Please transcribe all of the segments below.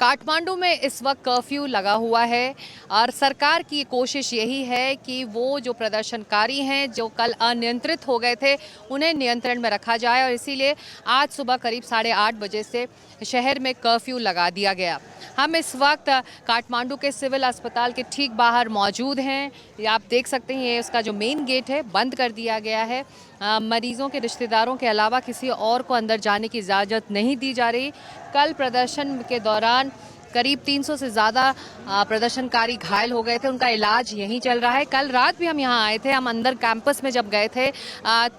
काठमांडू में इस वक्त कर्फ्यू लगा हुआ है और सरकार की कोशिश यही है कि वो जो प्रदर्शनकारी हैं जो कल अनियंत्रित हो गए थे उन्हें नियंत्रण में रखा जाए और इसीलिए आज सुबह करीब 8:30 बजे से शहर में कर्फ्यू लगा दिया गया। हम इस वक्त काठमांडू के सिविल अस्पताल के ठीक बाहर मौजूद हैं। ये आप देख सकते हैं, ये उसका जो मेन गेट है बंद कर दिया गया है। मरीजों के रिश्तेदारों के अलावा किसी और को अंदर जाने की इजाज़त नहीं दी जा रही। कल प्रदर्शन के दौरान करीब 300 से ज़्यादा प्रदर्शनकारी घायल हो गए थे, उनका इलाज यहीं चल रहा है। कल रात भी हम यहाँ आए थे, हम अंदर कैंपस में जब गए थे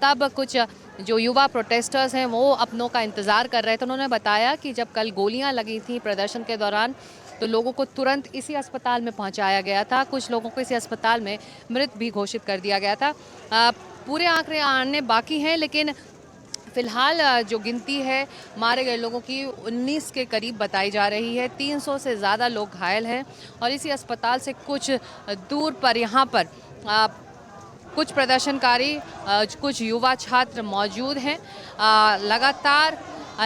तब कुछ जो युवा प्रोटेस्टर्स हैं वो अपनों का इंतज़ार कर रहे थे। उन्होंने बताया कि जब कल गोलियां लगी थी प्रदर्शन के दौरान तो लोगों को तुरंत इसी अस्पताल में पहुंचाया गया था। कुछ लोगों को इसी अस्पताल में मृत भी घोषित कर दिया गया था। पूरे आंकड़े आने बाकी हैं, लेकिन फ़िलहाल जो गिनती है मारे गए लोगों की 19 के करीब बताई जा रही है। 300 से ज़्यादा लोग घायल हैं और इसी अस्पताल से कुछ दूर पर यहाँ पर कुछ प्रदर्शनकारी कुछ युवा छात्र मौजूद हैं। लगातार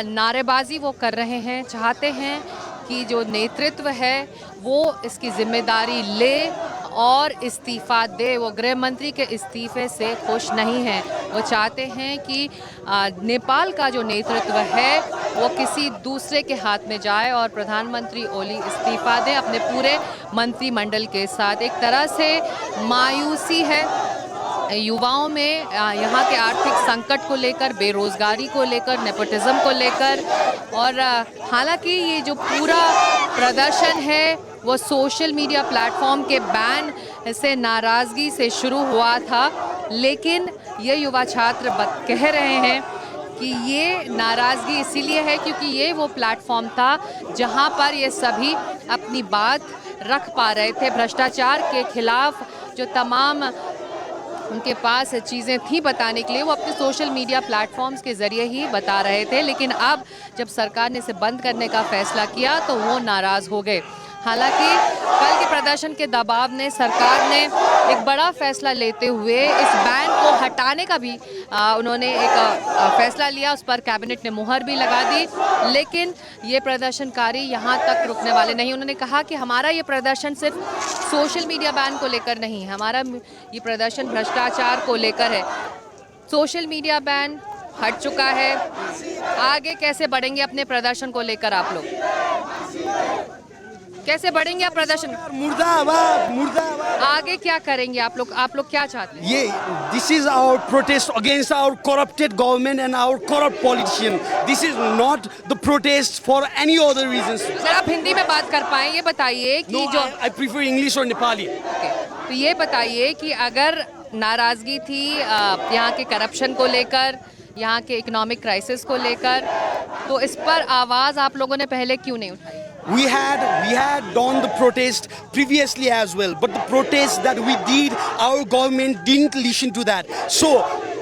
नारेबाजी वो कर रहे हैं, चाहते हैं कि जो नेतृत्व है वो इसकी जिम्मेदारी ले और इस्तीफ़ा दे। वो गृह मंत्री के इस्तीफे से खुश नहीं हैं। वो चाहते हैं कि नेपाल का जो नेतृत्व है वो किसी दूसरे के हाथ में जाए और प्रधानमंत्री ओली इस्तीफ़ा दें अपने पूरे मंत्रिमंडल के साथ। एक तरह से मायूसी है युवाओं में यहाँ के आर्थिक संकट को लेकर, बेरोजगारी को लेकर, नेपोटिज्म को लेकर। और हालांकि ये जो पूरा प्रदर्शन है वो सोशल मीडिया प्लेटफॉर्म के बैन से नाराज़गी से शुरू हुआ था, लेकिन ये युवा छात्र कह रहे हैं कि ये नाराज़गी इसीलिए है क्योंकि ये वो प्लेटफॉर्म था जहाँ पर ये सभी अपनी बात रख पा रहे थे। भ्रष्टाचार के खिलाफ जो तमाम उनके पास चीज़ें थी बताने के लिए वो अपने सोशल मीडिया प्लेटफॉर्म्स के ज़रिए ही बता रहे थे, लेकिन अब जब सरकार ने इसे बंद करने का फैसला किया तो वो नाराज़ हो गए। हालांकि कल के प्रदर्शन के दबाव ने सरकार ने एक बड़ा फैसला लेते हुए इस बैन को हटाने का भी उन्होंने एक फैसला लिया, उस पर कैबिनेट ने मुहर भी लगा दी। लेकिन ये प्रदर्शनकारी यहाँ तक रुकने वाले नहीं। उन्होंने कहा कि हमारा ये प्रदर्शन सिर्फ सोशल मीडिया बैन को लेकर नहीं है, हमारा ये प्रदर्शन भ्रष्टाचार को लेकर है। सोशल मीडिया बैन हट चुका है, आगे कैसे बढ़ेंगे अपने प्रदर्शन को लेकर? आप लोग कैसे बढ़ेंगे आप प्रदर्शन? मुर्दाबाद मुर्दाबाद। आगे क्या करेंगे आप लोग क्या चाहते हैं? ये this is our protest against our corrupted government and our corrupt politician. This is not the protest for any other reasons. Sir आप हिंदी में बात कर पाएं? ये बताइए कि जो आई प्रीफर इंग्लिश और नेपाली। तो ये बताइए कि अगर नाराजगी थी यहाँ के करप्शन को लेकर, यहाँ के इकोनॉमिक क्राइसिस को लेकर, तो इस पर आवाज़ आप लोगों ने पहले क्यों नहीं उठाई? We had done the protest previously as well, but the protest that we did, our government didn't listen to that. So,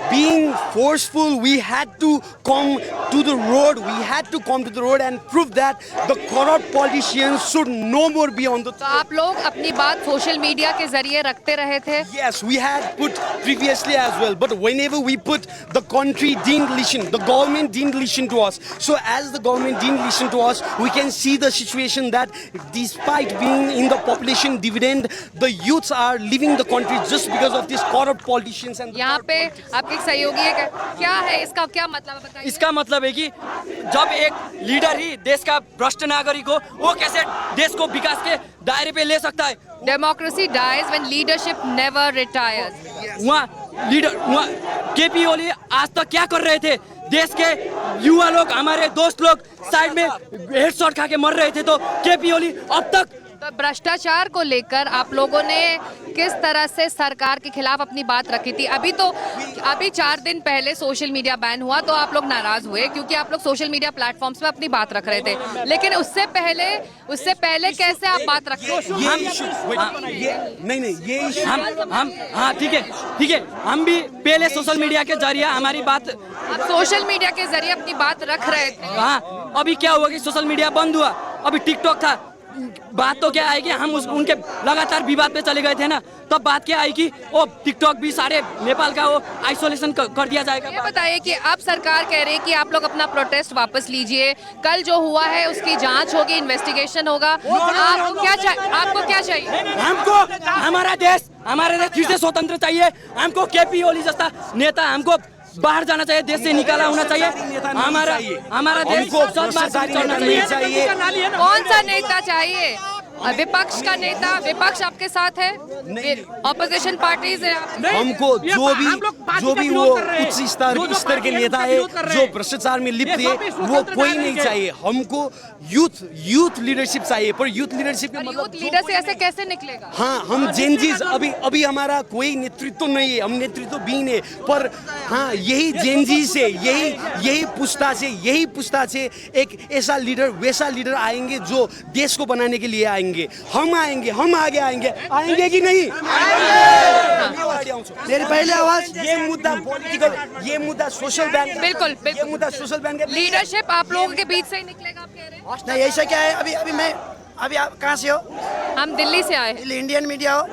being forceful, we had to come to the road. We had to come to the road and prove that the corrupt politicians should no more be on the. तो आप लोग अपनी बात social media के जरिए रखते रहे थे? Yes, we had put previously as well, but whenever we put, the country didn't listen. The government didn't listen to us. So as the government didn't listen to us, we can see the situation that despite being in the population dividend, the youths are leaving the country just because of these corrupt politicians and. यहाँ पे आपके सहयोगी है, क्या है इसका क्या मतलब बताइए? इसका मतलब है कि जब एक लीडर ही देश का भ्रष्ट नागरिक हो, वो कैसे देश को विकास के दायरे पे ले सकता है? Democracy dies when leadership never retires. वहाँ लीडर केपी ओली आज तक क्या कर रहे थे? देश के युवा लोग, हमारे दोस्त लोग साइड में हेडशॉट खा के मर रहे थे, तो केपी ओली अब तक। तो भ्रष्टाचार को लेकर आप लोगों ने किस तरह से सरकार के खिलाफ अपनी बात रखी थी? अभी 4 दिन पहले सोशल मीडिया बैन हुआ तो आप लोग नाराज हुए क्योंकि आप लोग सोशल मीडिया प्लेटफॉर्म्स पे अपनी बात रख रहे थे, लेकिन उससे पहले कैसे आप बात रख रहे थे? हम हाँ ठीक है, हम भी पहले सोशल मीडिया के जरिए हमारी बात, आप सोशल मीडिया के जरिए अपनी बात रख रहे थे। हाँ, अभी क्या हुआ कि सोशल मीडिया बंद हुआ, अभी टिकटॉक था, बात तो क्या आएगी, हम उनके लगातार विवाद पे चले गए थे ना, तब बात क्या आएगी, वो टिकटॉक भी सारे नेपाल का वो आइसोलेशन कर दिया जाएगा। ये बताइए कि अब सरकार कह रही है कि आप लोग अपना प्रोटेस्ट वापस लीजिए, कल जो हुआ है उसकी जांच होगी, इन्वेस्टिगेशन होगा। आपको क्या चाहिए? हमको हमारा देश फिर से स्वतंत्र चाहिए। हमको केपी ओली जैसा नेता हमको बाहर जाना चाहिए, देश से निकाला होना चाहिए। हमारा देश सदमार्ग चलना चाहिए। कौन सा नेता चाहिए? विपक्ष का नेता, विपक्ष आपके साथ है, ऑपोजिशन पार्टीज है। हमको जो भी वो उच्च स्तर के नेता है जो भ्रष्टाचार में लिप्त है वो कोई नहीं चाहिए। हमको यूथ लीडरशिप चाहिए, पर यूथ लीडरशिप का मतलब यूथ लीडर से ऐसे कैसे निकलेगा? हाँ, हम जेनजीज अभी हमारा कोई नेतृत्व नहीं है, हम नेतृत्व भी नहीं, पर हाँ यही जेनजी से यही पुस्ता से एक ऐसा लीडर वैसा लीडर आएंगे जो देश को बनाने के लिए आएंगे। हम आगे आएंगे कि नहीं? मेरी पहले आवाज, ये मुद्दा पॉलिटिकल, ये मुद्दा सोशल बैंक, बिल्कुल ये मुद्दा सोशल बैंक का लीडरशिप आप लोगों के बीच से ही निकलेगा, आप कह रहे हैं? नहीं, ऐसा क्या है? अभी आप कहाँ से हो? हम दिल्ली से आए। इंडियन मीडिया हो?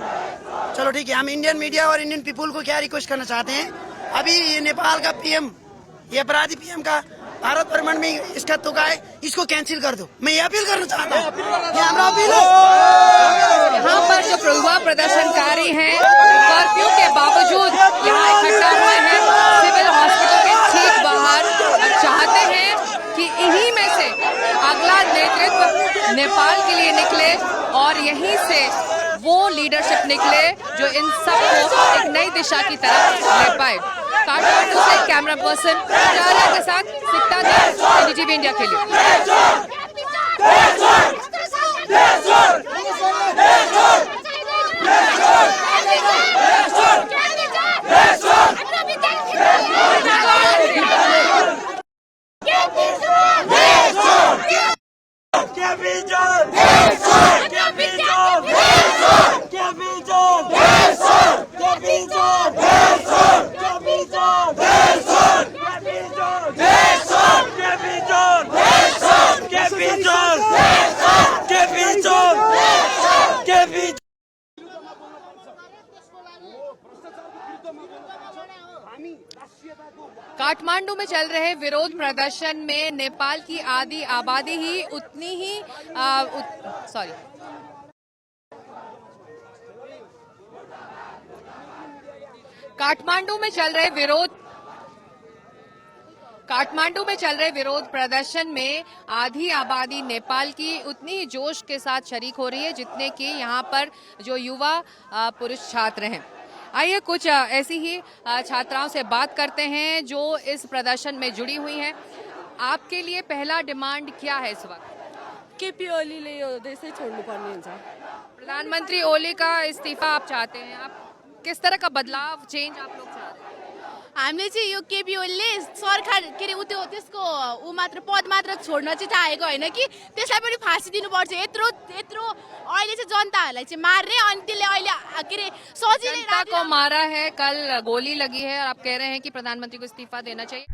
चलो ठीक है, हम इंडियन मीडिया और इंडियन पीपुल को क्या रिक्वेस्ट करना चाहते हैं, अभी ये नेपाल का पीएम, ये अपराधी पीएम का भारत भ्रमण में इसका तुका है, इसको कैंसिल कर दो। मैं ये अपील करना चाहता हूँ, ये हमारा अपील है। यहाँ पर जो युवा प्रदर्शनकारी हैं, कर्फ्यू के बावजूद यहाँ इकट्ठा हुए हैं सिविल हॉस्पिटल के ठीक बाहर, और चाहते हैं कि इन्हीं में से अगला नेतृत्व नेपाल के लिए निकले और यहीं से वो लीडरशिप निकले जो इन सबको एक नई दिशा की तरफ ले पाए। काठमांडू से कैमरा पर्सन के साथ सिकता दास, एनडीटीवी इंडिया के लिए। काठमांडू में चल रहे विरोध प्रदर्शन में नेपाल की आधी आबादी ही उतनी ही काठमांडू में चल रहे विरोध प्रदर्शन में आधी आबादी नेपाल की उतनी ही जोश के साथ शरीक हो रही है जितने कि यहाँ पर जो युवा पुरुष छात्र हैं। आइए कुछ ऐसी ही छात्राओं से बात करते हैं जो इस प्रदर्शन में जुड़ी हुई हैं। आपके लिए पहला डिमांड क्या है इस वक्त? केपी ओलीले यो देशै छोड्नुपर्ने हुन्छ। प्रधानमंत्री ओली का इस्तीफा आप चाहते हैं, आप किस तरह का बदलाव, चेंज आप लोग चाहते हैं? हामीले चाहिँ यो केपी ओलीले सरकार के अरे त्यो त्यसको पद मात्र छोड्न चाहिँ चाहेको होइन कि त्यसलाई पनि फाँसी दिनुपर्छ। यत्रो अहिले चाहिँ जनताहरूलाई चाहिँ मार्ने, अनि त्यसले अहिले के अरे सजिलै जनता को मारा है, कल गोली लगी है और आप कह रहे हैं कि प्रधानमंत्री को इस्तीफा देना चाहिए।